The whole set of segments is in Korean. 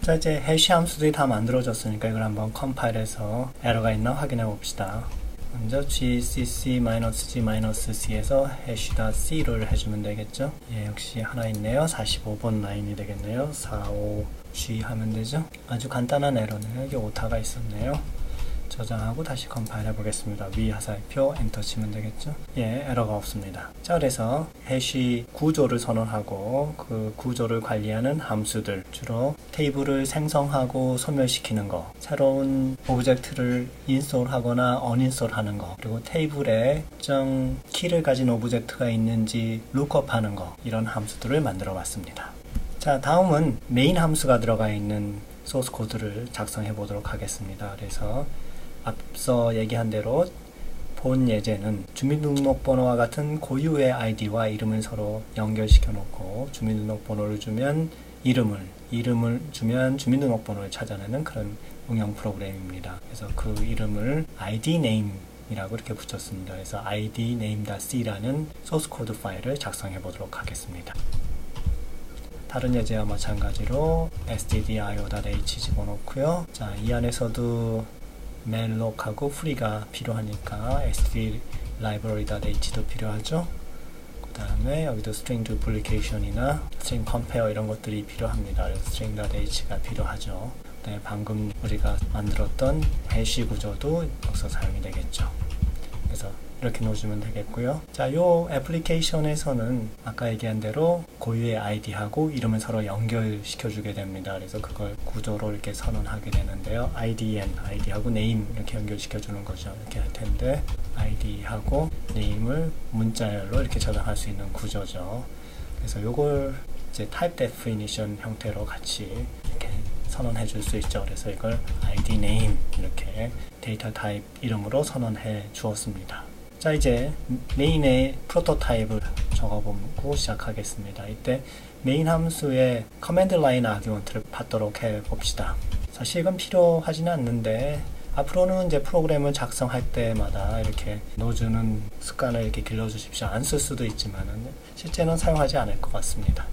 자, 이제 해시 함수들이 다 만들어졌으니까 이걸 한번 컴파일해서 에러가 있나 확인해 봅시다. 먼저 gcc-g-c에서 hash.c를 해주면 되겠죠. 예, 역시 하나 있네요. 45번 라인이 되겠네요. 45g 하면 되죠. 아주 간단한 에러네요. 여기 오타가 있었네요. 저장하고 다시 컴파일 해보겠습니다. 위 화살표 엔터 치면 되겠죠. 예, 에러가 없습니다. 자, 그래서 해시 구조를 선언하고 그 구조를 관리하는 함수들, 주로 테이블을 생성하고 소멸시키는 거, 새로운 오브젝트를 인스톨하거나 언인스톨하는 거, 그리고 테이블에 특정 키를 가진 오브젝트가 있는지 룩업하는 거, 이런 함수들을 만들어 봤습니다. 자, 다음은 메인 함수가 들어가 있는 소스 코드를 작성해 보도록 하겠습니다. 그래서 앞서 얘기한 대로 본 예제는 주민등록번호와 같은 고유의 아이디와 이름을 서로 연결시켜 놓고 주민등록번호를 주면 이름을 주면 주민등록번호를 찾아내는 그런 응용 프로그램입니다. 그래서 그 이름을 id name 이라고 이렇게 붙였습니다. 그래서 id name.c라는 소스 코드 파일을 작성해 보도록 하겠습니다. 다른 예제와 마찬가지로 stdio.h 집어넣고요. 자, 이 안에서도 malloc-하고 free가 필요하니까 std library.h도 필요하죠. 그 다음에 여기도 string duplication이나 string compare 이런 것들이 필요합니다. 그래서 string.h가 필요하죠. 네, 방금 우리가 만들었던 해시 구조도 여기서 사용이 되겠죠. 그래서 이렇게 놓으시면 되겠고요. 자, 요 애플리케이션에서는 아까 얘기한 대로 고유의 아이디하고 이름을 서로 연결시켜 주게 됩니다. 그래서 그걸 구조로 이렇게 선언하게 되는데요. 아이디하고 name 이렇게 연결시켜 주는 거죠. 이렇게 할 텐데 아이디하고 name을 문자열로 이렇게 저장할 수 있는 구조죠. 그래서 요걸 이제 type definition 형태로 같이 이렇게 선언해 줄 수 있죠. 그래서 이걸 id name 이렇게 데이터 타입 이름으로 선언해 주었습니다. 자, 이제 메인의 프로토타입을 적어보고 시작하겠습니다. 이때 메인 함수의 커맨드 라인 아규먼트를 받도록 해 봅시다. 사실 이건 필요하지는 않는데 앞으로는 이제 프로그램을 작성할 때마다 이렇게 넣어주는 습관을 이렇게 길러주십시오. 안 쓸 수도 있지만은 실제는 사용하지 않을 것 같습니다.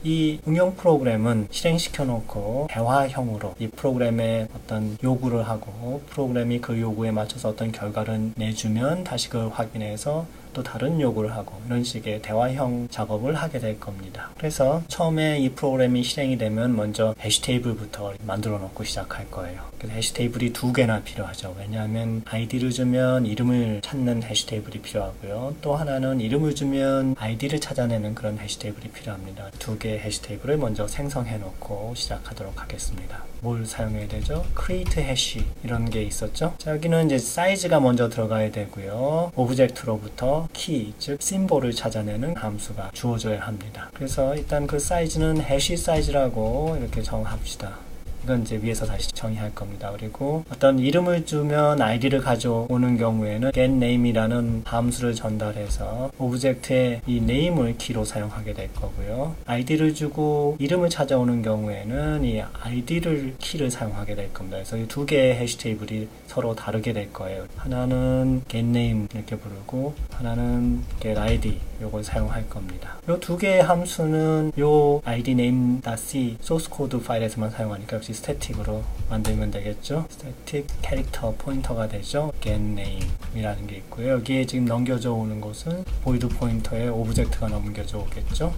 이 응용 프로그램은 실행시켜 놓고 대화형으로 이 프로그램에 어떤 요구를 하고 프로그램이 그 요구에 맞춰서 어떤 결과를 내주면 다시 그걸 확인해서 또 다른 요구를 하고 이런 식의 대화형 작업을 하게 될 겁니다. 그래서 처음에 이 프로그램이 실행이 되면 먼저 해시 테이블부터 만들어 놓고 시작할 거예요. 그래서 해시 테이블이 2개나 필요하죠. 왜냐하면 아이디를 주면 이름을 찾는 해시 테이블이 필요하고요. 또 하나는 이름을 주면 아이디를 찾아내는 그런 해시 테이블이 필요합니다. 2개의 해시 테이블을 먼저 생성해 놓고 시작하도록 하겠습니다. 뭘 사용해야 되죠? create hash 이런 게 있었죠. 자, 여기는 이제 사이즈가 먼저 들어가야 되고요. 오브젝트로부터 키, 즉 심볼을 찾아내는 함수가 주어져야 합니다. 그래서 일단 그 사이즈는 해시 사이즈라고 이렇게 정합시다. 이건 이제 위에서 다시 정의할 겁니다. 그리고 어떤 이름을 주면 아이디를 가져오는 경우에는 getName이라는 함수를 전달해서 오브젝트의 이 name을 키로 사용하게 될 거고요. 아이디를 주고 이름을 찾아오는 경우에는 이 아이디를 키를 사용하게 될 겁니다. 그래서 이 2개의 해시 테이블이 서로 다르게 될 거예요. 하나는 getName 이렇게 부르고 하나는 getID 요걸 사용할 겁니다. 요 2개의 함수는 요 idname.c 소스 코드 파일에서만 사용하니까 역시 스태틱으로 만들면 되겠죠. 스태틱 캐릭터 포인터가 되죠. getName 이라는 게 있고요. 여기에 지금 넘겨져 오는 것은 보이드 포인터에 오브젝트가 넘겨져 오겠죠.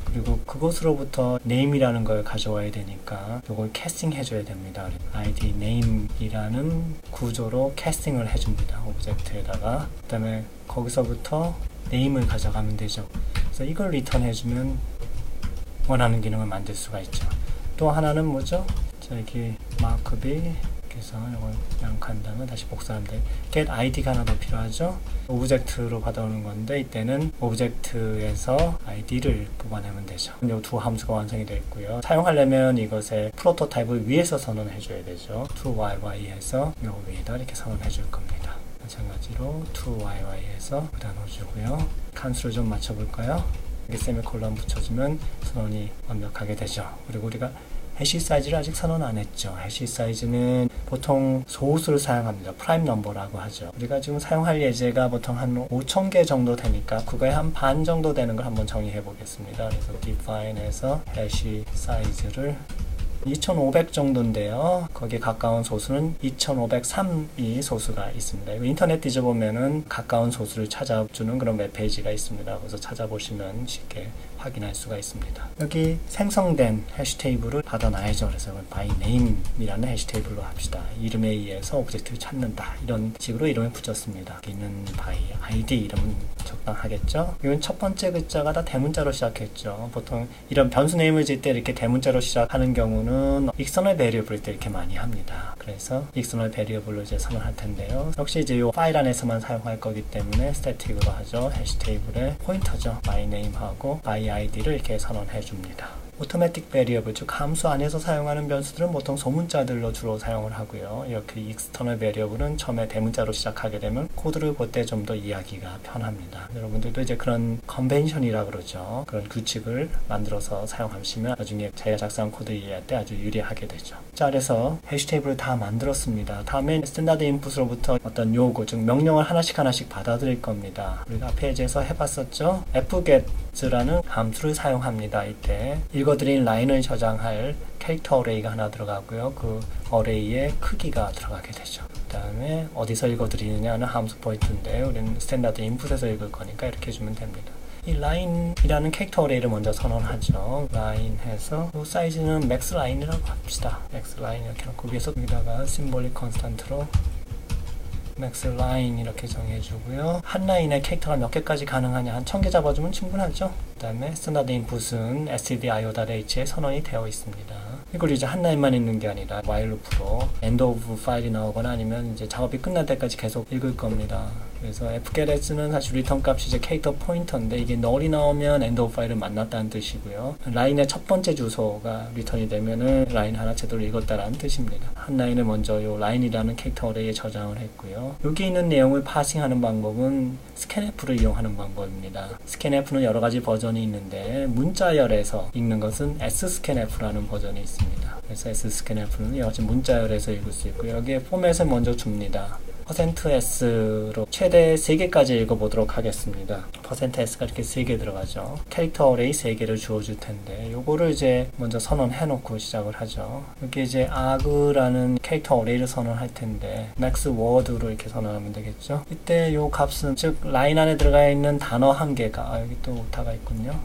그리고 그것으로부터 name이라는 걸 가져와야 되니까 이걸 캐스팅 해줘야 됩니다. id name이라는 구조로 캐스팅을 해줍니다. 오브젝트에다가. 그 다음에 거기서부터 name을 가져가면 되죠. 그래서 이걸 리턴 해주면 원하는 기능을 만들 수가 있죠. 또 하나는 뭐죠? 자, 여기 마크비 그래서 이걸 양칸 다음에 다시 복사하면 돼요. get id가 하나 더 필요하죠. 오브젝트로 받아오는 건데 이때는 오브젝트에서 id를 뽑아내면 되죠. 이 두 함수가 완성이 되어 있고요. 사용하려면 이것의 프로토타입을 위에서 선언해 줘야 되죠. toYy에서 요 위에다 이렇게 선언해 줄 겁니다. 마찬가지로 toYy에서 여기다 넣어주고요. 칸수를 좀 맞춰볼까요? 이렇게 세미콜론 붙여주면 선언이 완벽하게 되죠. 그리고 우리가 해시 사이즈를 아직 선언 안 했죠. 해시 사이즈는 보통 소수를 사용합니다. 프라임 넘버라고 하죠. 우리가 지금 사용할 예제가 보통 한 5,000개 정도 되니까 그거의 한 반 정도 되는 걸 한번 정의해 보겠습니다. 그래서 define에서 해시 사이즈를 2500 정도인데요. 거기에 가까운 소수는 2503이 소수가 있습니다. 인터넷 뒤져보면은 가까운 소수를 찾아주는 그런 웹페이지가 있습니다. 그래서 찾아보시면 쉽게 확인할 수가 있습니다. 여기 생성된 해시 테이블을 받아놔야죠. 그래서 by name이라는 해시 테이블로 합시다. 이름에 의해서 오브젝트를 찾는다. 이런 식으로 이름을 붙였습니다. 여기 있는 by id 이름은 적당하겠죠. 이건 첫 번째 글자가 다 대문자로 시작했죠. 보통 이런 변수 네임을 질 때 이렇게 대문자로 시작하는 경우는 익스터널 베리어블일 때 이렇게 많이 합니다. 그래서 익스터널 베리어블로 이제 선언할 텐데요. 역시 이제 이 파일 안에서만 사용할 거기 때문에 스태틱으로 하죠. 해시 테이블의 포인터죠. by name하고 by id를 이렇게 선언해 줍니다. 오토매틱 베리어블, 즉 함수 안에서 사용하는 변수들은 보통 소문자들로 주로 사용을 하고요. 이렇게 익스터널 베리어블은 처음에 대문자로 시작하게 되면 코드를 볼 때 좀 더 이해하기가 편합니다. 여러분들도 이제 그런 컨벤션이라 그러죠. 그런 규칙을 만들어서 사용하시면 나중에 자기가 작성한 코드 이해할 때 아주 유리하게 되죠. 자, 그래서 해시 테이블을 다 만들었습니다. 다음에 스탠다드 인풋으로부터 어떤 요구, 즉 명령을 하나씩 받아들일 겁니다. 우리가 페이지에서 해봤었죠. fget라는 함수를 사용합니다. 이때 읽어드린 라인을 저장할 캐릭터 어레이가 하나 들어가고요. 그 어레이의 크기가 들어가게 되죠. 그 다음에 어디서 읽어드리느냐는 함수 포인트인데 우리는 스탠다드 인풋에서 읽을 거니까 이렇게 해주면 됩니다. 이 라인이라는 캐릭터 어레이를 먼저 선언하죠. 라인 해서 이 사이즈는 맥스 라인이라고 합시다. 맥스 라인 이렇게 놓고 위에서 여기다가 심볼릭 컨스탄트로 맥스 라인 이렇게 정해주고요. 한 라인에 캐릭터가 몇 개까지 가능하냐, 한 1000개 잡아주면 충분하죠. 그 다음에 스탠다드 인풋은 stdio.h에 선언이 되어 있습니다. 이걸 이제 한 라인만 읽는 게 아니라 while loop로 end of 파일이 나오거나 아니면 이제 작업이 끝날 때까지 계속 읽을 겁니다. 그래서 fgetS는 사실 리턴 값이 이제 캐릭터 포인터인데 이게 null이 나오면 end of 파일을 만났다는 뜻이고요. 라인의 첫 번째 주소가 리턴이 되면은 라인 하나 제대로 읽었다라는 뜻입니다. 한 라인을 먼저 요 라인이라는 캐릭터 어레이에 저장을 했고요. 여기 있는 내용을 파싱하는 방법은 scanf를 이용하는 방법입니다. scanf는 여러 가지 버전이 있는데 문자열에서 읽는 것은 sscanf라는 버전이 있습니다. 그래서 sscanf는 여러 가지 문자열에서 읽을 수 있고요. 여기에 포맷을 먼저 줍니다. %s로 최대 3개까지 읽어보도록 하겠습니다. %s가 이렇게 3개 들어가죠. 캐릭터 어레이 3개를 주어줄 텐데 요거를 이제 먼저 선언해 놓고 시작을 하죠. 여기 이제 arg라는 캐릭터 어레이를 선언할 텐데 max word로 이렇게 선언하면 되겠죠. 이때 요 값은 즉 라인 안에 들어가 있는 단어 한 개가 여기 또 오타가 있군요.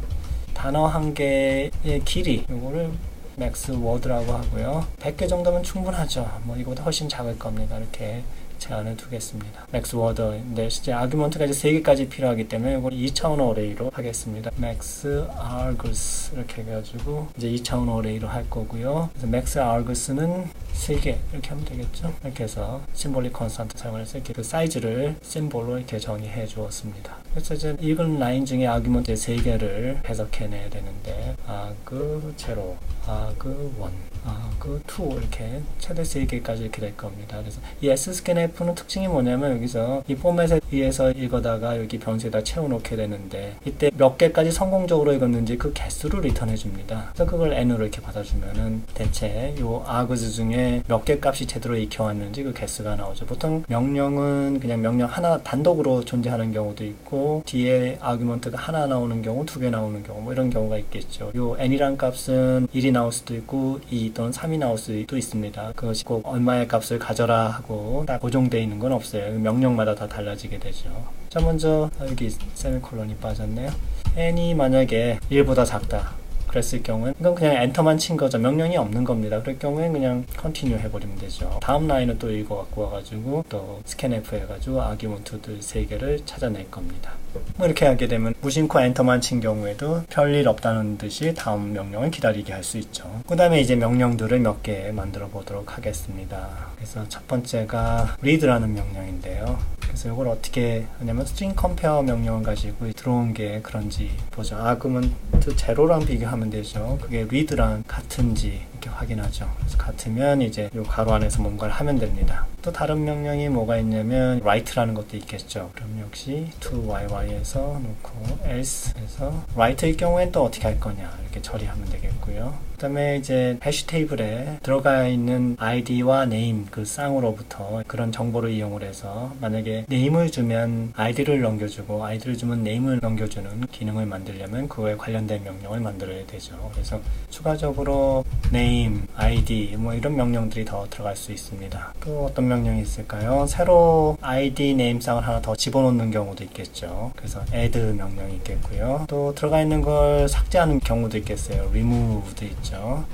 단어 한 개의 길이 요거를 max word라고 하고요. 100개 정도면 충분하죠. 뭐 이거보다 훨씬 작을 겁니다. 이렇게 제한을 두겠습니다. max word인데 실제 아규먼트가 이제 3개까지 필요하기 때문에 이걸 2차원 어레이로 하겠습니다. max args 이렇게 해가지고 이제 2차원 어레이로 할 거고요. 그래서 max args는 3개 이렇게 하면 되겠죠. 이렇게 해서 심볼릭 컨스탄트 사용해서 이렇게 그 사이즈를 심볼로 이렇게 정의해 주었습니다. 그래서 이제 읽은 라인 중에 아규먼트 3개를 해석해내야 되는데 arg0, arg1, arg2 이렇게 최대 3개까지 이렇게 될 겁니다. 그래서 이 sscanf는 특징이 뭐냐면 여기서 이 포맷에 의해서 읽어다가 여기 변수에다 채워놓게 되는데 이때 몇 개까지 성공적으로 읽었는지 그 개수를 리턴해 줍니다. 그래서 그걸 n으로 이렇게 받아주면은 대체 요 args 중에 몇 개 값이 제대로 익혀왔는지 그 개수가 나오죠. 보통 명령은 그냥 명령 하나 단독으로 존재하는 경우도 있고 뒤에 아규먼트가 하나 나오는 경우, 2개 나오는 경우 뭐 이런 경우가 있겠죠. 요 n이란 값은 1이 나올 수도 있고 2 또는 3이 나올 수도 있습니다. 그것이 꼭 얼마의 값을 가져라 하고 딱 고정되어 있는 건 없어요. 명령마다 다 달라지게 되죠. 자, 먼저 여기 세미콜론이 빠졌네요. n이 만약에 1보다 작다 그랬을 경우엔 이건 그냥 엔터만 친 거죠. 명령이 없는 겁니다. 그럴 경우엔 그냥 컨티뉴 해버리면 되죠. 다음 라인은 또 읽어 갖고 와가지고 또 scanf 해가지고 아규먼트들 3개를 찾아낼 겁니다. 뭐 이렇게 하게 되면 무심코 엔터만 친 경우에도 별일 없다는 듯이 다음 명령을 기다리게 할 수 있죠. 그 다음에 이제 명령들을 몇 개 만들어 보도록 하겠습니다. 그래서 첫 번째가 read라는 명령인데요. 그래서 이걸 어떻게 하냐면 string compare 명령을 가지고 들어온 게 그런지 보죠. 아규먼트 제로랑 비교하면 되죠. 그게 read랑 같은지 이렇게 확인하죠. 그래서 같으면 이제 이 가로 안에서 뭔가를 하면 됩니다. 또 다른 명령이 뭐가 있냐면 write라는 것도 있겠죠. 그럼 역시 toYy에서 놓고 else에서 write일 경우엔 또 어떻게 할 거냐 이렇게 처리하면 되겠고요. 그 다음에 이제 해시 테이블에 들어가 있는 id와 name 그 쌍으로부터 그런 정보를 이용을 해서 만약에 name을 주면 id를 넘겨주고 id를 주면 name을 넘겨주는 기능을 만들려면 그거에 관련된 명령을 만들어야 되죠. 그래서 추가적으로 name name, id 뭐 이런 명령들이 더 들어갈 수 있습니다. 또 어떤 명령이 있을까요? 새로 id name상을 하나 더 집어넣는 경우도 있겠죠. 그래서 add 명령이 있겠고요. 또 들어가 있는 걸 삭제하는 경우도 있겠어요. remove도 있죠.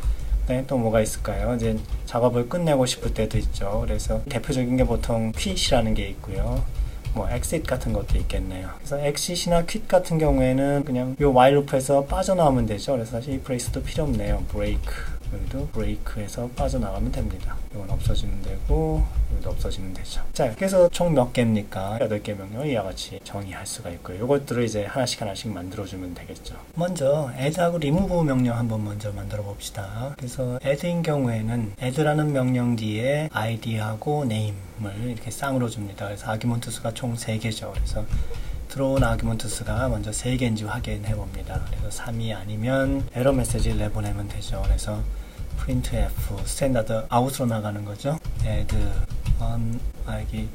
그다음에 또 뭐가 있을까요? 이제 작업을 끝내고 싶을 때도 있죠. 그래서 대표적인 게 보통 quit이라는 게 있고요. 뭐 exit 같은 것도 있겠네요. 그래서 exit이나 quit 같은 경우에는 그냥 이 while loop에서 빠져나오면 되죠. 그래서 사실 이 brace도 필요 없네요. break, 여기도 break에서 빠져나가면 됩니다. 이건 없어지면 되고 여기도 없어지면 되죠. 자, 그래서 총 몇 개입니까? 8개 명령을 이와 같이 정의할 수가 있고요. 이것들을 이제 하나씩 만들어주면 되겠죠. 먼저 add하고 remove 명령 한번 먼저 만들어 봅시다. 그래서 add인 경우에는 add라는 명령 뒤에 id하고 name을 이렇게 쌍으로 줍니다. 그래서 아규먼트 수가 총 3개죠. 그래서 들어온 아규먼트 수가 먼저 3개인지 확인해 봅니다. 그래서 3이 아니면 에러 메시지를 내보내면 되죠. 그래서 printf 스탠다드 아웃으로 나가는 거죠. add on 여기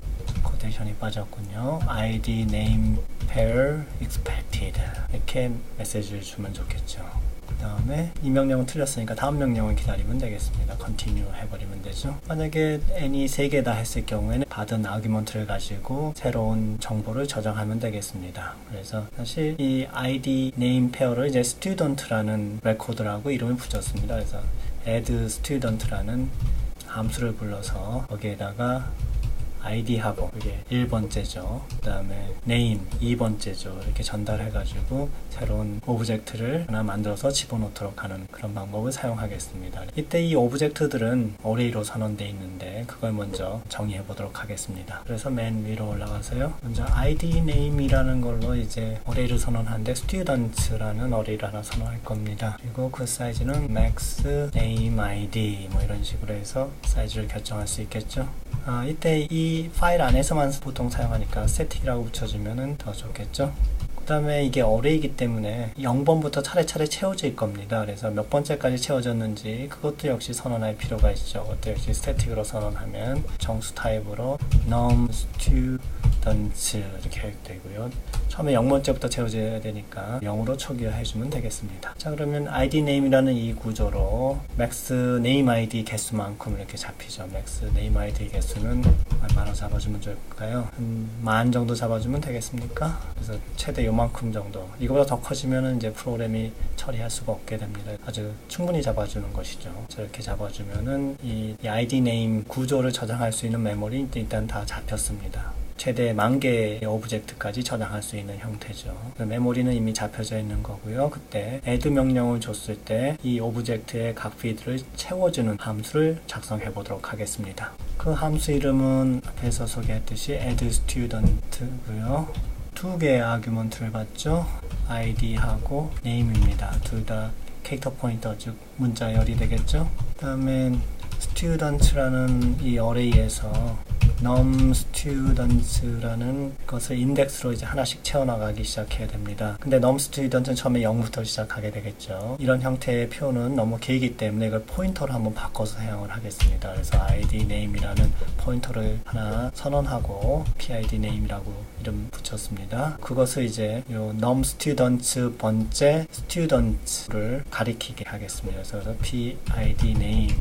코테이션이 빠졌군요. id name pair expected 이렇게 메시지를 주면 좋겠죠. 그 다음에 이 명령은 틀렸으니까 다음 명령을 기다리면 되겠습니다. continue 해버리면 되죠. 만약에 n이 3개 다 했을 경우에는 받은 아규먼트를 가지고 새로운 정보를 저장하면 되겠습니다. 그래서 사실 이 id name pair를 이제 student라는 레코드라고 이름을 붙였습니다. 그래서 add student라는 함수를 불러서 거기에다가 id하고 이게 1번째죠. 그 다음에 name 2번째죠. 이렇게 전달해가지고 새로운 오브젝트를 하나 만들어서 집어넣도록 하는 그런 방법을 사용하겠습니다. 이때 이 오브젝트들은 어레이로 선언되어 있는데 그걸 먼저 정의해 보도록 하겠습니다. 그래서 맨 위로 올라가서요. 먼저 id name이라는 걸로 이제 어레이를 선언하는데 student라는 어레이를 하나 선언할 겁니다. 그리고 그 사이즈는 max name id 뭐 이런 식으로 해서 사이즈를 결정할 수 있겠죠. 이때 이 파일 안에서만 보통 사용하니까 static이라고 붙여주면 더 좋겠죠. 그 다음에 이게 어레이이기 때문에 0번부터 차례차례 채워질 겁니다. 그래서 몇 번째까지 채워졌는지 그것도 역시 선언할 필요가 있죠. 그것도 역시 static으로 선언하면 정수 타입으로 num students 이렇게 되고요. 처음에 0번째부터 채워져야 되니까 0으로 초기화해주면 되겠습니다. 자, 그러면 id name이라는 이 구조로 max name id 개수만큼 이렇게 잡히죠. max name id 개수는 얼마나 잡아주면 좋을까요? 한 10,000 정도 잡아주면 되겠습니까? 그래서 최대 요만큼 정도. 이거보다 더 커지면은 이제 프로그램이 처리할 수가 없게 됩니다. 아주 충분히 잡아주는 것이죠. 저렇게 잡아주면은 이 id name 구조를 저장할 수 있는 메모리 일단 다 잡혔습니다. 최대 10,000개의 오브젝트까지 저장할 수 있는 형태죠. 메모리는 이미 잡혀져 있는 거고요. 그때 add 명령을 줬을 때 이 오브젝트의 각 필드를 채워주는 함수를 작성해 보도록 하겠습니다. 그 함수 이름은 앞에서 소개했듯이 add student고요. 2개의 아규먼트를 받죠. id하고 name입니다. 둘 다 캐릭터 포인터, 즉 문자열이 되겠죠. 그 다음에 student라는 이 어레이에서 num students라는 것을 인덱스로 이제 하나씩 채워나가기 시작해야 됩니다. 근데 num student은 처음에 0부터 시작하게 되겠죠. 이런 형태의 표는 너무 길기 때문에 이걸 포인터로 한번 바꿔서 사용을 하겠습니다. 그래서 id name이라는 포인터를 하나 선언하고 pid name이라고 이름 붙였습니다. 그것을 이제 요 num students 번째 students를 가리키게 하겠습니다. 그래서 pid name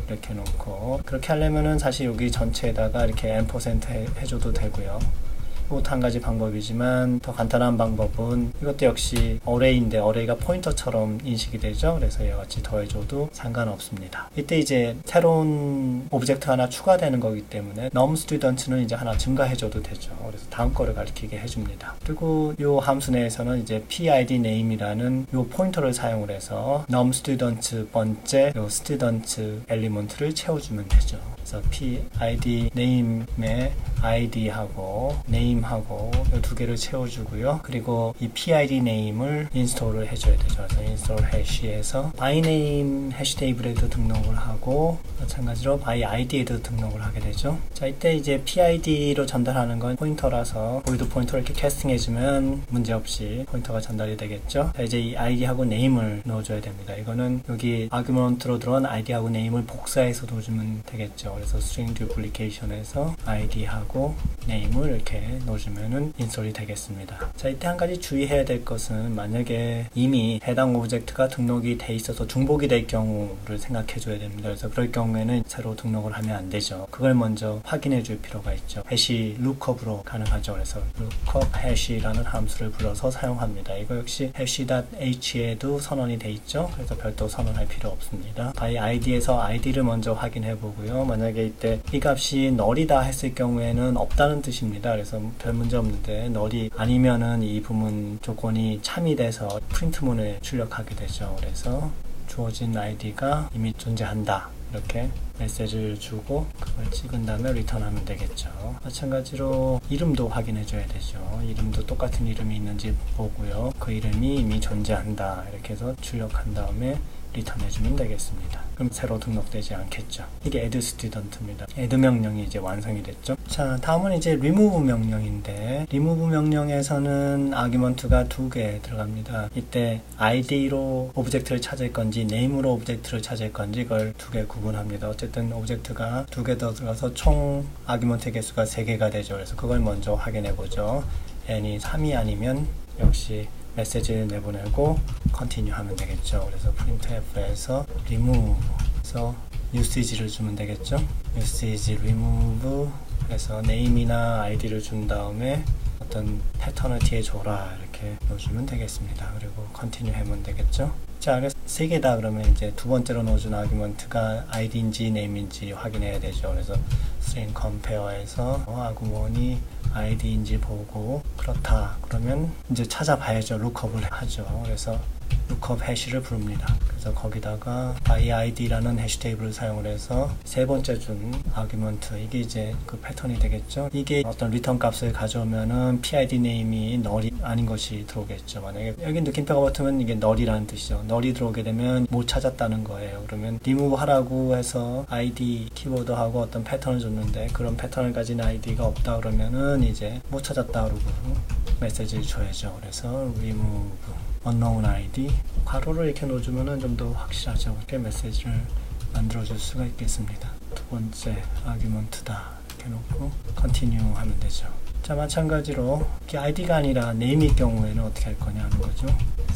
이렇게 놓고 그렇게 하려면은 사실 여기 전체에다가 이렇게 %해줘도 되고요. 이것도 한 가지 방법이지만 더 간단한 방법은 이것도 역시 어레이인데 어레이가 포인터처럼 인식이 되죠. 그래서 이와 같이 더해줘도 상관없습니다. 이때 이제 새로운 오브젝트 하나 추가되는 거기 때문에 num student는 이제 하나 증가해줘도 되죠. 그래서 다음 거를 가리키게 해줍니다. 그리고 이 함수 내에서는 이제 pid name이라는 이 포인터를 사용을 해서 num student 번째 이 student 엘리먼트를 채워주면 되죠. 그래서 pid name의 id하고 name하고 이 두 개를 채워주고요. 그리고 이 pid name을 인스톨을 해줘야 되죠. 그래서 인스톨 해시에서 by name 해시 테이블에도 등록을 하고 마찬가지로 by id에도 등록을 하게 되죠. 자, 이때 이제 pid로 전달하는 건 포인터라서 보이드 포인터를 이렇게 캐스팅해주면 문제없이 포인터가 전달이 되겠죠. 자, 이제 이 id하고 name을 넣어줘야 됩니다. 이거는 여기 아규먼트로 들어온 id하고 name을 복사해서 넣어주면 되겠죠. 그래서 string duplication에서 id하고 name을 이렇게 넣어주면은 인솔이 되겠습니다. 자, 이때 한 가지 주의해야 될 것은 만약에 이미 해당 오브젝트가 등록이 돼 있어서 중복이 될 경우를 생각해 줘야 됩니다. 그래서 그럴 경우에는 새로 등록을 하면 안 되죠. 그걸 먼저 확인해 줄 필요가 있죠. 해시 룩업으로 가능하죠. 그래서 룩업 해시라는 함수를 불러서 사용합니다. 이거 역시 해시.h에도 선언이 돼 있죠. 그래서 별도 선언할 필요 없습니다. by id에서 id를 먼저 확인해 보고요. 만약에 이때 이 값이 null이다 했을 경우에는 없다는 뜻입니다. 그래서 별 문제 없는데 null이 아니면은 이 부문 조건이 참이 돼서 프린트문을 출력하게 되죠. 그래서 주어진 id가 이미 존재한다. 이렇게 메시지를 주고 그걸 찍은 다음에 리턴하면 되겠죠. 마찬가지로 이름도 확인해 줘야 되죠. 이름도 똑같은 이름이 있는지 보고요. 그 이름이 이미 존재한다. 이렇게 해서 출력한 다음에 리턴해 주면 되겠습니다. 그럼 새로 등록되지 않겠죠. 이게 add student입니다. add 명령이 이제 완성이 됐죠. 자, 다음은 이제 remove 명령인데 remove 명령에서는 아규먼트가 2개 들어갑니다. 이때 id로 오브젝트를 찾을 건지 name으로 오브젝트를 찾을 건지 이걸 2개 구분합니다. 어쨌든 오브젝트가 2개 더 들어가서 총 아규먼트 개수가 3개가 되죠. 그래서 그걸 먼저 확인해 보죠. n이 3이 아니면 역시 메시지를 내보내고 continue 하면 되겠죠. 그래서 printf에서 remove에서 usage를 주면 되겠죠. usage remove 해서 name이나 id를 준 다음에 어떤 패턴을 뒤에 줘라 이렇게 넣어주면 되겠습니다. 그리고 continue 하면 되겠죠. 자, 그래서 3개다 그러면 이제 두 번째로 넣어준 아규먼트가 id인지 name인지 확인해야 되죠. 그래서 string compare에서 아구먼이 id인지 보고 그렇다 그러면 이제 찾아봐야죠. 룩업을 하죠. 그래서 룩업 해시를 부릅니다. 그래서 거기다가 by id라는 해시 테이블을 사용을 해서 세 번째 준 아규먼트 이게 이제 그 패턴이 되겠죠. 이게 어떤 리턴 값을 가져오면은 PID 네임이 null이 아닌 것이 들어오겠죠. 만약에 여기 느낌표가 붙으면 이게 null이라는 뜻이죠. null이 들어오게 되면 못 찾았다는 거예요. 그러면 remove 하라고 해서 ID 키워드하고 어떤 패턴을 줬는데 그런 패턴을 가진 ID가 없다 그러면은 이제 못 찾았다 그러고 메시지를 줘야죠. 그래서 remove unknown ID 괄호를 이렇게 넣어주면은 좀 더 확실하죠. 이렇게 메시지를 만들어줄 수가 있겠습니다. 두 번째 아규먼트다 이렇게 놓고 continue 하면 되죠. 자, 마찬가지로 이게 ID가 아니라 name일 경우에는 어떻게 할 거냐 하는 거죠.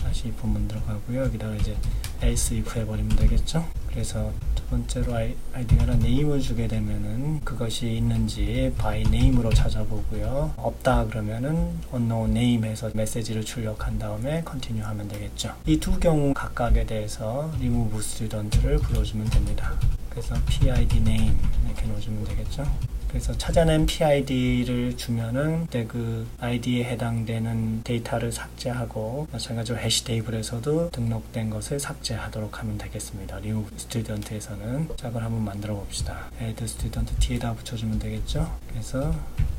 다시 본문 들어가고요. 여기다가 이제 else if 해버리면 되겠죠. 그래서 두 번째로 ID가 아니라 name을 주게 되면은 그것이 있는지 by name으로 찾아보고요. 없다 그러면은 unknown name에서 메시지를 출력한 다음에 continue 하면 되겠죠. 이 두 경우 각각에 대해서 remove student를 불러주면 됩니다. 그래서 PID name 이렇게 넣어주면 되겠죠. 그래서 찾아낸 PID를 주면은 그때 그 ID에 해당되는 데이터를 삭제하고 마찬가지로 해시 테이블에서도 등록된 것을 삭제하도록 하면 되겠습니다. remove student에서는 자, 그걸 한번 만들어 봅시다. add student 뒤에다 붙여주면 되겠죠. 그래서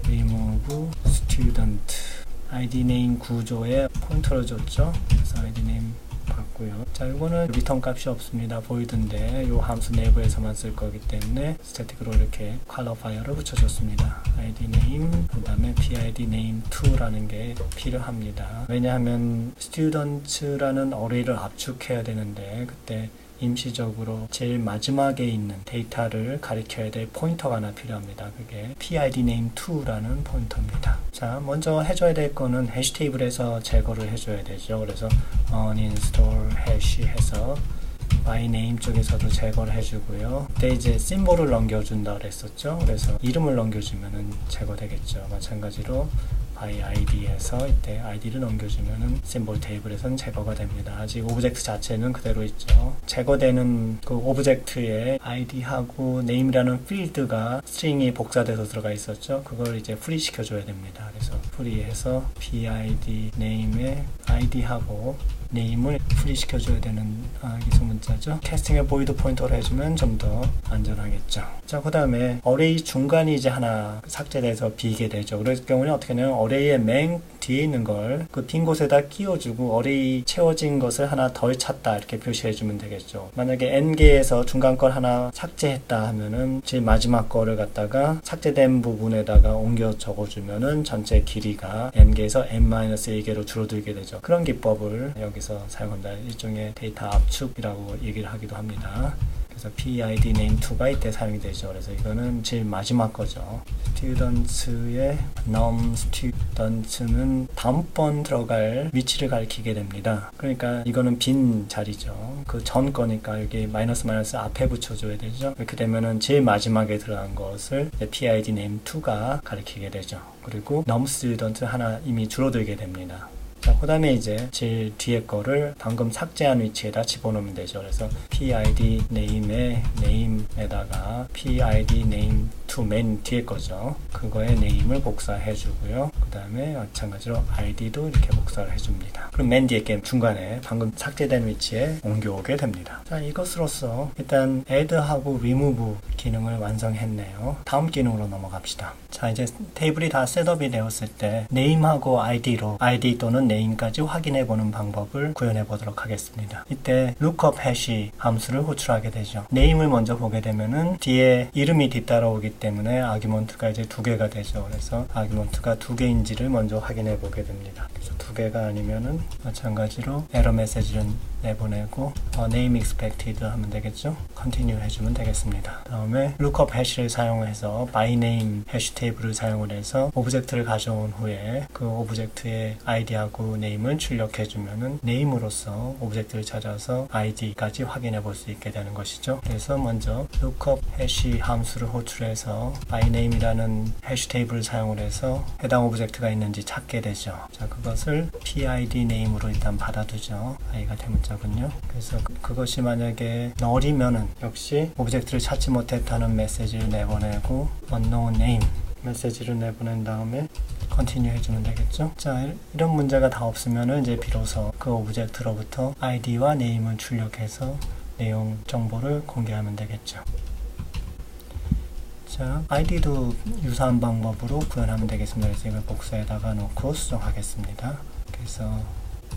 remove student ID name 구조에 포인터를 줬죠. 그래서 ID name 받고요. 자, 이거는 리턴 값이 없습니다. void인데 이 함수 내부에서만 쓸 거기 때문에 스태틱으로 이렇게 퀄리파이어를 붙여줬습니다. id name 그 다음에 pid name 2라는 게 필요합니다. 왜냐하면 students라는 어레이를 압축해야 되는데 그때 임시적으로 제일 마지막에 있는 데이터를 가리켜야 될 포인터가 하나 필요합니다. 그게 PID name 2라는 포인터입니다. 자, 먼저 해줘야 될 거는 해시 테이블에서 제거를 해줘야 되죠. 그래서 uninstall hash 해서 by name 쪽에서도 제거를 해주고요. 그때 이제 심볼을 넘겨준다 그랬었죠. 그래서 이름을 넘겨주면은 제거되겠죠. 마찬가지로 by id에서 이때 id를 넘겨주면은 심볼 테이블에서는 제거가 됩니다. 아직 오브젝트 자체는 그대로 있죠. 제거되는 그 오브젝트의 id하고 name이라는 필드가 스트링이 복사돼서 들어가 있었죠. 그걸 이제 프리 시켜줘야 됩니다. 그래서 프리해서 PID name의 id하고 name을 프리 시켜줘야 되는 기술문자죠. 캐스팅에 보이드 포인터를 해주면 좀 더 안전하겠죠. 자, 그 다음에 어레이 중간이 이제 하나 삭제돼서 비게 되죠. 그럴 경우는 어떻게 하냐면 어레이의 맨 뒤에 있는 걸 그 빈 곳에다 끼워주고 어레이 채워진 것을 하나 덜 찾다 이렇게 표시해주면 되겠죠. 만약에 n개에서 중간 걸 하나 삭제했다 하면은 제일 마지막 거를 갖다가 삭제된 부분에다가 옮겨 적어주면은 전체 길이가 n개에서 n-1개로 줄어들게 되죠. 그런 기법을 여기서 사용합니다. 일종의 데이터 압축이라고 얘기를 하기도 합니다. 그래서 PID name 2가 이때 사용이 되죠. 그래서 이거는 제일 마지막 거죠. students의 num students는 다음번 들어갈 위치를 가리키게 됩니다. 그러니까 이거는 빈 자리죠. 그 전 거니까 여기 마이너스 앞에 붙여줘야 되죠. 이렇게 되면은 제일 마지막에 들어간 것을 PID name 2가 가리키게 되죠. 그리고 num student 하나 이미 줄어들게 됩니다. 자, 그 다음에 이제 제일 뒤에 거를 방금 삭제한 위치에다 집어넣으면 되죠. 그래서 PID name의 name에다가 PID name to 맨 뒤에 거죠. 그거의 name을 복사해 주고요. 그 다음에 마찬가지로 ID도 이렇게 복사를 해줍니다. 그럼 맨 뒤에 게 중간에 방금 삭제된 위치에 옮겨오게 됩니다. 자, 이것으로써 일단 add하고 remove 기능을 완성했네요. 다음 기능으로 넘어갑시다. 자, 이제 테이블이 다 셋업이 되었을 때 name하고 id로 ID 또는 name까지 확인해 보는 방법을 구현해 보도록 하겠습니다. 이때 lookup hash 함수를 호출하게 되죠. name을 먼저 보게 되면은 뒤에 이름이 뒤따라오기 때문에 아규먼트가 이제 두 개가 되죠. 그래서 아규먼트가 두 개인지를 먼저 확인해 보게 됩니다. 그래서 두 개가 아니면은 마찬가지로 에러 메시지를 내보내고 name expected 하면 되겠죠. continue 해주면 되겠습니다. 다음에 lookup hash를 사용해서 by name 해시 테이블을 사용을 해서 오브젝트를 가져온 후에 그 오브젝트의 id하고 name을 출력해 주면은 name으로서 오브젝트를 찾아서 id까지 확인해 볼 수 있게 되는 것이죠. 그래서 먼저 lookup hash 함수를 호출해서 by name이라는 해시 테이블을 사용을 해서 해당 오브젝트가 있는지 찾게 되죠. 자, 그것을 PID name으로 일단 받아두죠. i가 대문자군요. 그래서 그것이 만약에 null이면은 역시 오브젝트를 찾지 못했다는 메시지를 내보내고 unknown name 메시지를 내보낸 다음에 continue 해주면 되겠죠. 자, 이런 문제가 다 없으면은 이제 비로소 그 오브젝트로부터 id와 name을 출력해서 내용 정보를 공개하면 되겠죠. 자, id도 유사한 방법으로 구현하면 되겠습니다. 그래서 이걸 복사에다가 놓고 수정하겠습니다. 그래서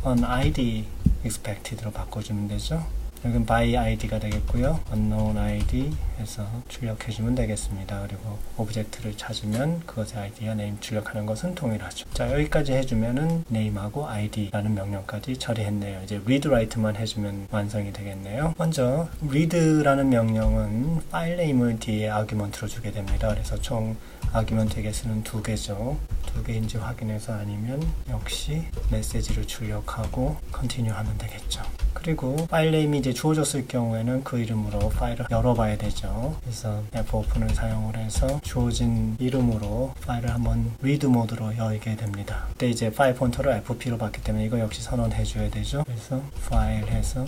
on id expected로 바꿔주면 되죠. 여긴 by id가 되겠고요. unknown id 해서 출력해주면 되겠습니다. 그리고 오브젝트를 찾으면 그것의 id와 name 출력하는 것은 동일하죠. 자, 여기까지 해주면은 name하고 id라는 명령까지 처리했네요. 이제 read write만 해주면 완성이 되겠네요. 먼저 read라는 명령은 파일 네임을 뒤에 아규먼트로 주게 됩니다. 그래서 총 아규먼트 개수는 2개죠. 2개인지 확인해서 아니면 역시 메시지를 출력하고 continue 하면 되겠죠. 그리고 파일 네임이 이제 주어졌을 경우에는 그 이름으로 파일을 열어봐야 되죠. 그래서 fopen을 사용을 해서 주어진 이름으로 파일을 한번 read 모드로 열게 됩니다. 그때 이제 파일 폰트를 fp로 받기 때문에 이거 역시 선언해 줘야 되죠. 그래서 파일 해서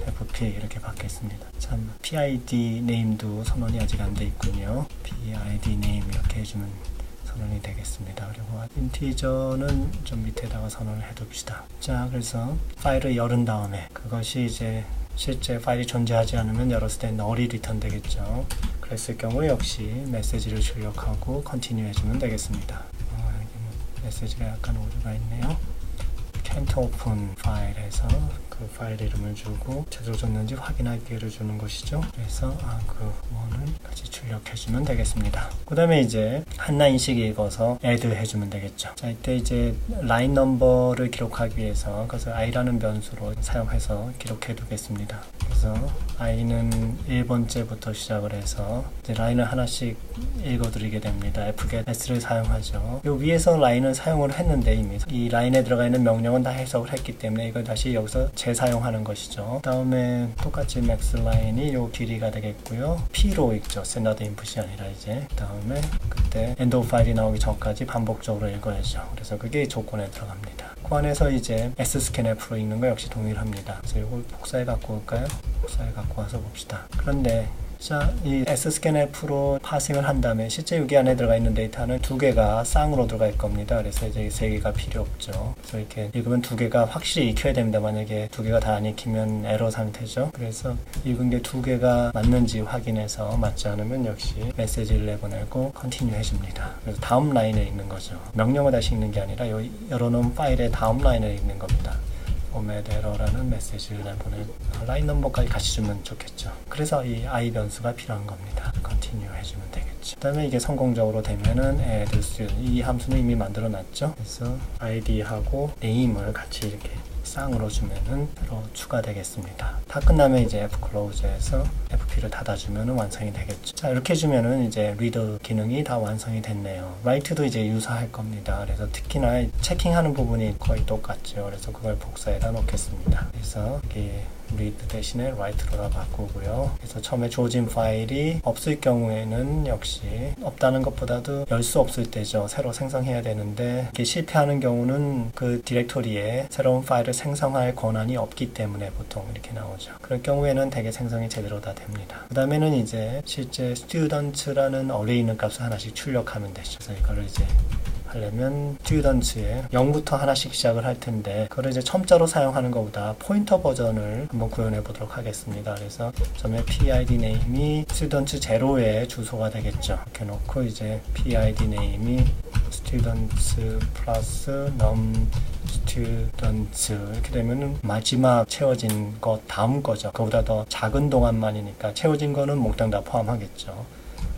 fp 이렇게 받겠습니다. 참, PID name도 선언이 아직 안 돼 있군요. PID name 이렇게 해주면 선언이 되겠습니다. 그리고 인티저는 좀 밑에다가 선언을 해둡시다. 자, 그래서 파일을 열은 다음에 그것이 이제 실제 파일이 존재하지 않으면 열었을 때 null이 리턴 되겠죠. 그랬을 경우 역시 메시지를 출력하고 continue 해주면 되겠습니다. 여기 메시지가 약간 오류가 있네요. can't open 파일에서 그 파일 이름을 주고 제대로 줬는지 확인할 기회를 주는 것이죠. 그래서 그 원을 같이 출력해주면 되겠습니다. 그 다음에 이제 한 라인씩 읽어서 add 해주면 되겠죠. 자, 이때 이제 라인 넘버를 기록하기 위해서 그래서 i라는 변수로 사용해서 기록해 두겠습니다. 그래서 i는 1번째부터 시작을 해서 이제 라인을 하나씩 읽어드리게 됩니다. fget s를 사용하죠. 요 위에서 라인을 사용을 했는데 이미 이 라인에 들어가 있는 명령은 다 해석을 했기 때문에 이걸 다시 여기서 재사용하는 것이죠. 다음에 똑같이 max 라인이 요 길이가 되겠고요. p로 읽죠. standard input이 아니라 이제 다음에 그때 end of file이 나오기 전까지 반복적으로 읽어야죠. 그래서 그게 조건에 들어갑니다. 그 안에서 이제 scanf로 읽는 거 역시 동일합니다. 그래서 이걸 복사해 갖고 올까요? 복사해 갖고 와서 봅시다. 그런데 자, 이 scanf로 파싱을 한 다음에 실제 여기 안에 들어가 있는 데이터는 2개가 쌍으로 들어가 있을 겁니다. 그래서 이제 3개가 필요 없죠. 그래서 이렇게 읽으면 2개가 확실히 익혀야 됩니다. 만약에 2개가 다 안 익히면 에러 상태죠. 그래서 읽은 게 2개가 맞는지 확인해서 맞지 않으면 역시 메시지를 내보내고 continue 해줍니다. 그래서 다음 라인을 읽는 거죠. 명령을 다시 읽는 게 아니라 열어놓은 파일의 다음 라인을 읽는 겁니다. format error라는 메시지를 내보내고 라인 넘버까지 같이 주면 좋겠죠. 그래서 이 i 변수가 필요한 겁니다. continue 해주면 되겠죠. 그 다음에 이게 성공적으로 되면은 add student 이 함수는 이미 만들어 놨죠. 그래서 id하고 name을 같이 이렇게 쌍으로 주면은 새로 추가되겠습니다. 다 끝나면 이제 Fclose에서 FP를 닫아주면은 완성이 되겠죠. 자, 이렇게 해주면은 이제 리더 기능이 다 완성이 됐네요. 라이트도 이제 유사할 겁니다. 그래서 특히나 체킹하는 부분이 거의 똑같죠. 그래서 그걸 복사해다 놓겠습니다. 그래서 이게 read 대신에 write로 다 바꾸고요. 그래서 처음에 주어진 파일이 없을 경우에는 역시 없다는 것보다도 열 수 없을 때죠. 새로 생성해야 되는데 이게 실패하는 경우는 그 디렉토리에 새로운 파일을 생성할 권한이 없기 때문에 보통 이렇게 나오죠. 그럴 경우에는 대개 생성이 제대로 다 됩니다. 그 다음에는 이제 실제 students라는 어레이 있는 값을 하나씩 출력하면 되죠. 그래서 이거를 이제 하려면 students에 0부터 하나씩 시작을 할 텐데 그걸 이제 첨자로 사용하는 것보다 포인터 버전을 한번 구현해 보도록 하겠습니다. 그래서 처음에 PID name이 students 0의 주소가 되겠죠. 이렇게 놓고 이제 PID name이 students 플러스 num students 이렇게 되면은 마지막 채워진 것 다음 거죠. 그보다 더 작은 동안만이니까 채워진 거는 몽땅 다 포함하겠죠.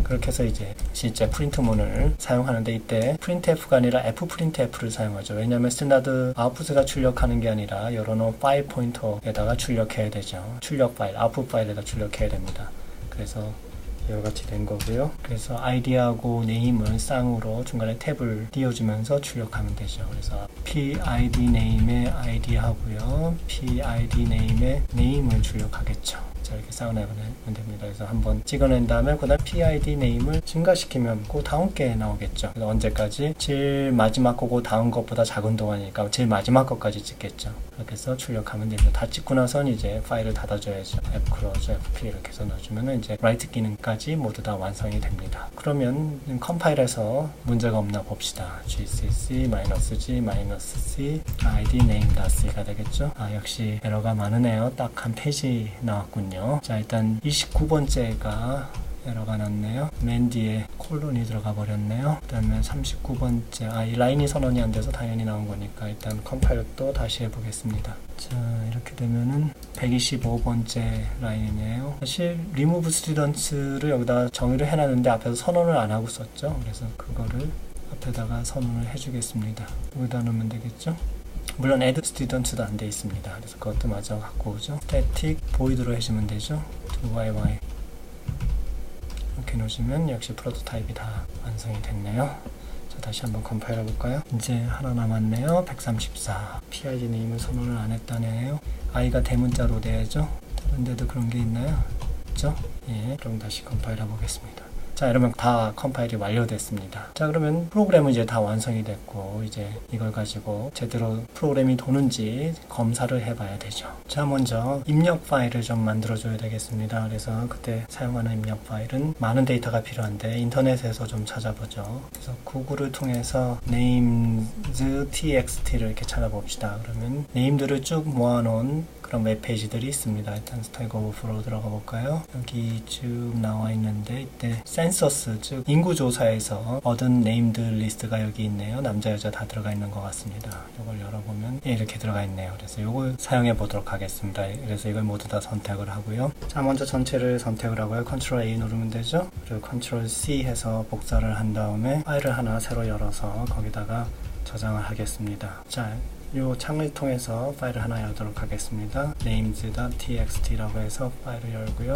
그렇게 해서 이제 실제 프린트문을 사용하는데 이때 printf가 아니라 fprintf를 사용하죠. 왜냐하면 스탠다드 아웃풋에다 출력하는 게 아니라 여러 파일 포인터에다가 출력해야 되죠. 출력 파일, 아웃풋 파일에다 출력해야 됩니다. 그래서 이와 같이 된 거고요. 그래서 id하고 name을 쌍으로 중간에 탭을 띄워주면서 출력하면 되죠. 그래서 PID name의 id 하고요. PID name의 name을 출력하겠죠. 이렇게 쌓아내면 됩니다. 그래서 한번 찍어낸 다음에 그 다음 PID 네임을 증가시키면 그 다음 게 나오겠죠. 그래서 언제까지? 제일 마지막 거고 다음 것보다 작은 동안이니까 제일 마지막 것까지 찍겠죠. 이렇게 해서 출력하면 됩니다. 다 찍고 나선 이제 파일을 닫아줘야죠. Fclose, FP 이렇게 해서 넣어주면 이제 write 기능까지 모두 다 완성이 됩니다. 그러면 컴파일해서 문제가 없나 봅시다. gcc -g-c id name.c가 되겠죠. 역시 에러가 많으네요. 딱 한 페이지 나왔군요. 자, 일단 29번째가 에러가 났네요. 맨 뒤에 콜론이 들어가 버렸네요. 그 다음에 39번째 이 라인이 선언이 안 돼서 당연히 나온 거니까 일단 컴파일을 또 다시 해보겠습니다. 자, 이렇게 되면은 125번째 라인이네요. 사실 remove students를 여기다 정의를 해놨는데 앞에서 선언을 안 하고 썼죠. 그래서 그거를 앞에다가 선언을 해주겠습니다. 여기다 넣으면 되겠죠. 물론 add students도 안 돼 있습니다. 그래서 그것도 마저 갖고 오죠. static void로 해주면 되죠. $yy 이렇게 놓으시면 역시 프로토타입이 다 완성이 됐네요. 자, 다시 한번 컴파일 해볼까요? 이제 하나 남았네요. 134 PID 네임을 선언을 안 했다네요. i가 대문자로 돼야죠. 다른 데도 그런 게 있나요? 그렇죠? 예, 그럼 다시 컴파일 해보겠습니다. 자, 이러면 다 컴파일이 완료됐습니다. 자, 그러면 프로그램은 이제 다 완성이 됐고 이제 이걸 가지고 제대로 프로그램이 도는지 검사를 해봐야 되죠. 자, 먼저 입력 파일을 좀 만들어줘야 되겠습니다. 그래서 그때 사용하는 입력 파일은 많은 데이터가 필요한데 인터넷에서 좀 찾아보죠. 그래서 구글을 통해서 names.txt를 이렇게 찾아봅시다. 그러면 네임들을 쭉 모아놓은 그런 웹페이지들이 있습니다. 일단 스택 오버플로우 들어가 볼까요? 여기 쭉 나와 있는데 이때 센서스, 즉 인구조사에서 얻은 네임들 리스트가 여기 있네요. 남자 여자 다 들어가 있는 것 같습니다. 이걸 열어보면 이렇게 들어가 있네요. 그래서 이걸 사용해 보도록 하겠습니다. 그래서 이걸 모두 다 선택을 하고요. 자, 먼저 전체를 선택을 하고요. Ctrl A 누르면 되죠. 그리고 Ctrl C 해서 복사를 한 다음에 파일을 하나 새로 열어서 거기다가 저장을 하겠습니다. 자, 이 창을 통해서 파일을 하나 열도록 하겠습니다. names.txt라고 해서 파일을 열고요.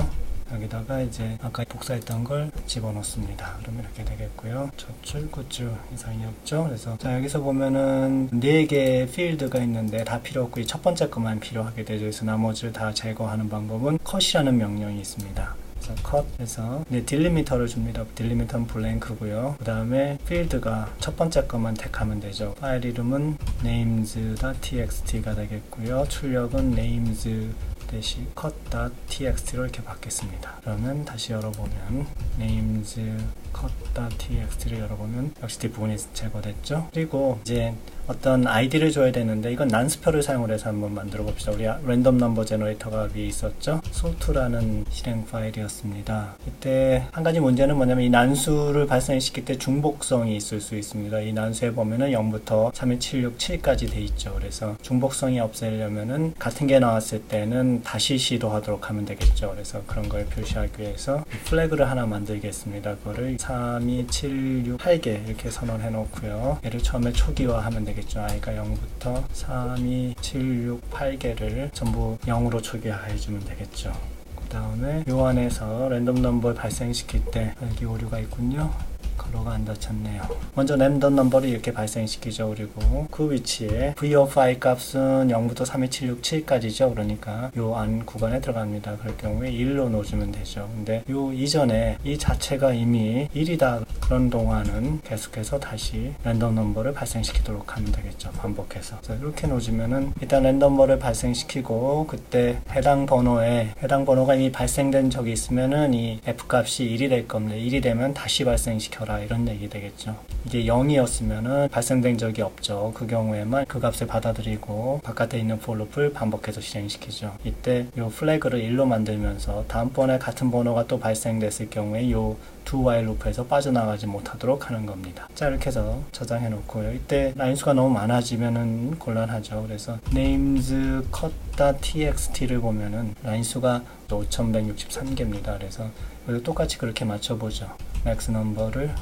여기다가 이제 아까 복사했던 걸 집어넣습니다. 그러면 이렇게 되겠고요. 젖줄, 굿줄 이상이 없죠. 그래서 자, 여기서 보면은 4개의 필드가 있는데 다 필요 없고 이 첫 번째 것만 필요하게 되죠. 그래서 나머지를 다 제거하는 방법은 cut이라는 명령이 있습니다. 컷해서 딜리미터를 줍니다. 딜리미터는 블랭크고요. 그 다음에 필드가 첫 번째 것만 택하면 되죠. 파일 이름은 names.txt가 되겠고요. 출력은 names-cut.txt로 이렇게 받겠습니다. 그러면 다시 열어보면 names.cut.txt를 열어보면 역시 뒷부분이 제거됐죠. 그리고 이제 어떤 아이디를 줘야 되는데 이건 난수표를 사용을 해서 한번 만들어 봅시다. 우리 랜덤 넘버 제너레이터가 위에 있었죠. sort라는 실행 파일이었습니다. 이때 한 가지 문제는 뭐냐면 이 난수를 발생시킬 때 중복성이 있을 수 있습니다. 이 난수에 보면은 0부터 31767까지 돼 있죠. 그래서 중복성이 없애려면은 같은 게 나왔을 때는 다시 시도하도록 하면 되겠죠. 그래서 그런 걸 표시하기 위해서 플래그를 하나 만들겠습니다. 그거를 4 3, 2, 7, 6, 8개 이렇게 선언해 놓고요. 얘를 처음에 초기화하면 되겠죠. i가 0부터 3, 2, 7, 6, 8개를 전부 0으로 초기화해 주면 되겠죠. 그 다음에 요 안에서 랜덤 넘버를 발생시킬 때 여기 오류가 있군요. 가로가 안 닫혔네요. 먼저 랜덤 넘버를 이렇게 발생시키죠. 그리고 그 위치에 v of i 값은 0부터 3, 2, 7, 6, 7까지죠. 그러니까 요 안 구간에 들어갑니다. 그럴 경우에 1로 넣어주면 되죠. 근데 요 이전에 이 자체가 이미 1이다 그런 동안은 계속해서 다시 랜덤 넘버를 발생시키도록 하면 되겠죠. 반복해서. 그래서 이렇게 놓으면은 일단 랜덤 넘버를 발생시키고 그때 해당 번호가 이미 발생된 적이 있으면은 이 f 값이 1이 될 겁니다. 1이 되면 다시 발생시켜라 이런 얘기 되겠죠. 이게 0이었으면은 발생된 적이 없죠. 그 경우에만 그 값을 받아들이고 바깥에 있는 for loop을 반복해서 실행시키죠. 이때 요 플래그를 1로 만들면서 다음번에 같은 번호가 또 발생됐을 경우에 요 do while loop에서 빠져나가지 못하도록 하는 겁니다. 자, 이렇게 해서 저장해 놓고요. 이때 라인수가 너무 많아지면은 곤란하죠. 그래서 names cut.txt를 보면은 라인수가 5163개입니다. 그래서 똑같이 그렇게 맞춰보죠. max number를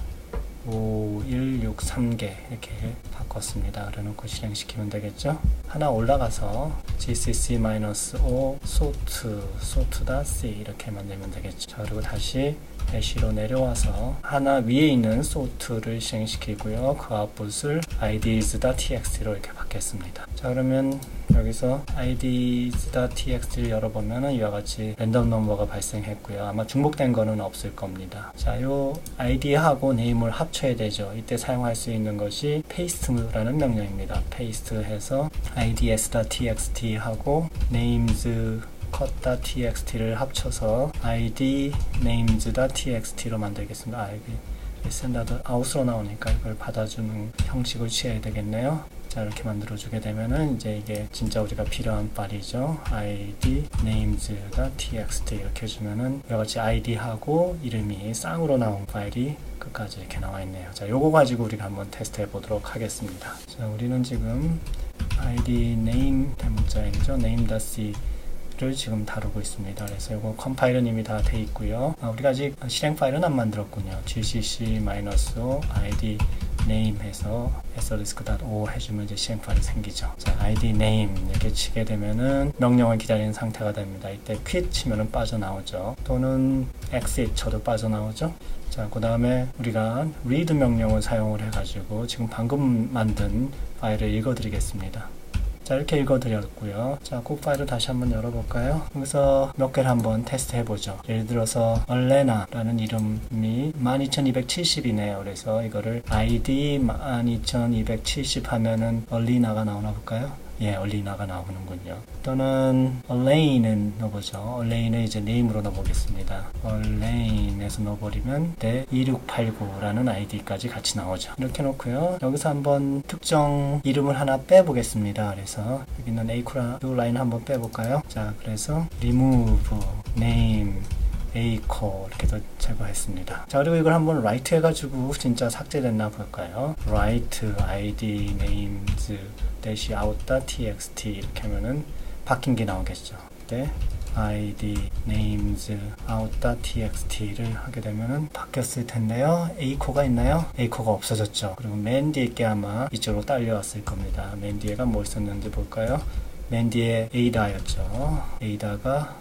5163개 이렇게 바꿨습니다. 그래놓고 실행시키면 되겠죠. 하나 올라가서 gcc-o sort.c 이렇게 만들면 되겠죠. 자, 그리고 다시 대시로 내려와서 하나 위에 있는 sort를 실행시키고요. 그 아웃풋을 ids.txt로 이렇게 바뀌었습니다. 자, 그러면 여기서 ids.txt를 열어보면 이와 같이 랜덤 넘버가 발생했고요. 아마 중복된 거는 없을 겁니다. 자, 요 id하고 name을 합쳐야 되죠. 이때 사용할 수 있는 것이 paste라는 명령입니다. paste 해서 ids.txt 하고 names cut.txt를 합쳐서 id names.txt로 만들겠습니다. 이게 스탠다드 아웃으로 나오니까 이걸 받아주는 형식을 취해야 되겠네요. 자, 이렇게 만들어주게 되면은 이제 이게 진짜 우리가 필요한 파일이죠. id names.txt 이렇게 해주면은 여러가지 id하고 이름이 쌍으로 나온 파일이 끝까지 이렇게 나와 있네요. 자, 요거 가지고 우리가 한번 테스트 해 보도록 하겠습니다. 자, 우리는 지금 id name 대문자이죠. name.c 를 지금 다루고 있습니다. 그래서 이거 컴파일은 이미 다 돼 있고요. 우리가 아직 실행 파일은 안 만들었군요. gcc-o id name 해서 asterisk.o 해주면 이제 실행 파일이 생기죠. 자, id name 이렇게 치게 되면은 명령을 기다리는 상태가 됩니다. 이때 quit 치면은 빠져나오죠. 또는 exit 쳐도 빠져나오죠. 자, 그 다음에 우리가 read 명령을 사용을 해가지고 지금 방금 만든 파일을 읽어드리겠습니다. 자, 이렇게 읽어드렸고요. 자, 그 파일을 다시 한번 열어볼까요? 여기서 몇 개를 한번 테스트 해보죠. 예를 들어서 얼레나라는 이름이 12270이네요. 그래서 이거를 id 12270 하면은 얼리나가 나오나 볼까요? 예, 얼리나가 나오는군요. 또는 얼레인은 넣어보죠. 얼레인을 이제 네임으로 넣어보겠습니다. 얼레인에서 넣어버리면 2689라는 아이디까지 같이 나오죠. 이렇게 놓고요. 여기서 한번 특정 이름을 하나 빼보겠습니다. 그래서 여기 있는 A코라 이 라인 한번 빼볼까요? 자, 그래서 remove name A코 이렇게 제거했습니다. 자, 그리고 이걸 한번 write 해가지고 진짜 삭제됐나 볼까요? write id names out.txt 이렇게 하면은 바뀐 게 나오겠죠. 그때 id names out.txt를 하게 되면은 바뀌었을 텐데요. A코가 있나요? A코가 없어졌죠. 그리고 맨 뒤에 게 아마 이쪽으로 딸려왔을 겁니다. 맨 뒤에가 뭐 있었는지 볼까요? 맨 뒤에 A다였죠. A다가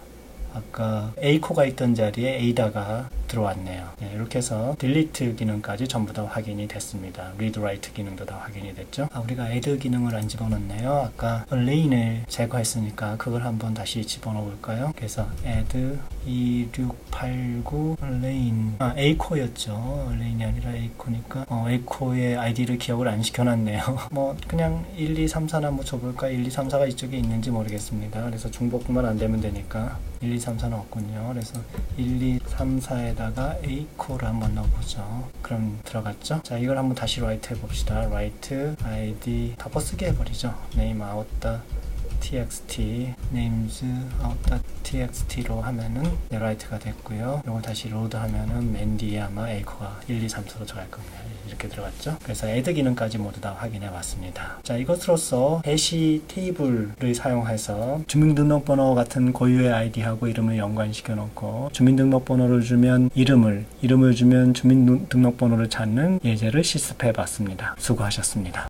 아까 A코가 있던 자리에 A다가 들어왔네요. 네, 이렇게 해서 delete 기능까지 전부 다 확인이 됐습니다. read write 기능도 다 확인이 됐죠. 우리가 add 기능을 안 집어넣네요. 아까 얼레인을 제거했으니까 그걸 한번 다시 집어넣어 볼까요? 그래서 add 2689 얼레인 A코였죠. 얼레인이 아니라 A코니까 A코의 아이디를 기억을 안 시켜놨네요. 뭐 그냥 1, 2, 3, 4나 뭐 줘볼까? 1, 2, 3, 4가 이쪽에 있는지 모르겠습니다. 그래서 중복만 안 되면 되니까 1, 2, 3, 4는 없군요. 그래서 1, 2, 3, 4에다가 A코를 한번 넣어보죠. 그럼 들어갔죠? 자, 이걸 한번 다시 write 해봅시다. write id 덮어쓰기 해버리죠. name out txt names out.txt로 하면은 라이트가 됐고요. 이거 다시 로드 하면은 맨 뒤에 아마 에이커가 1, 2, 3, 4로 들어갈 겁니다. 이렇게 들어갔죠. 그래서 add 기능까지 모두 다 확인해 봤습니다. 자, 이것으로써 해시 테이블을 사용해서 주민등록번호 같은 고유의 아이디하고 이름을 연관시켜 놓고 주민등록번호를 주면 이름을 주면 주민등록번호를 찾는 예제를 실습해 봤습니다. 수고하셨습니다.